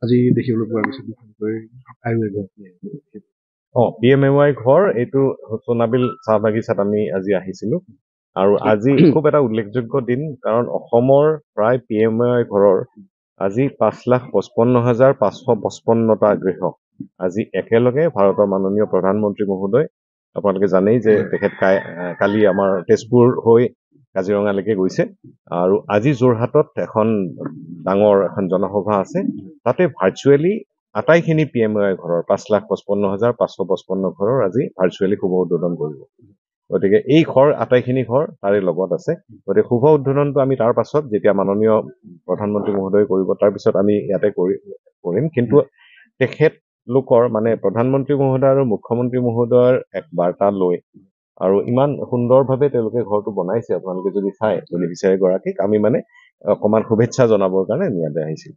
আজি দেখিবলৈ পোৱা গৈছে দুখনকৈ আৰু এগৰাকী PMMY ঘৰ এইটো সোণাবিল চাহ বাগিচাত আমি আজি আহিছিলো আৰু আজি খুব এটা উল্লেখযোগ্য দিন কাৰণ অসমৰ প্ৰায় PMMY ঘৰৰ আজি 5,55,555টা গৃহ আজি একেলগে ভাৰতৰ মাননীয় প্ৰধানমন্ত্ৰী মহোদয় আপোনালোকে জানেই যে তেখেত কালি আমাৰ তেজপুৰ হৈ কাজিৰঙালৈকে গৈছে আৰু আজি যোৰহাটত ডাঙৰ এখন জনসভা আছে তাতে ভাৰ্চুৱেলি আটাইখিনি PMMY ঘৰৰ 5,55,555 ঘৰৰ আজি ভাৰ্চুৱেলি শুভ উদ্বোধন কৰিব গতিকে এই আটাইখিনি ঘৰ তাৰে লগত আছে গতিকে শুভ উদ্বোধনটো আমি তাৰ পাছত যেতিয়া মাননীয় প্ৰধানমন্ত্ৰী মহোদয় কৰিব তাৰ পিছত আমি ইয়াতে কৰিম কিন্তু তেখেত লোকৰ মানে প্ৰধানমন্ত্ৰী মহোদয় আৰু মুখ্যমন্ত্ৰী মহোদয়ৰ এক বাৰ্তা লৈ আৰু ইমান সুন্দৰভাৱে তেওঁলোকে ঘৰটো বনাইছে আপোনালোকে যদি চাই বেনিফিচিয়াৰী গৰাকীক আমি মানে অকমান শুভেচ্ছা জনাবৰ কাৰণে ইয়াতে আহিছিল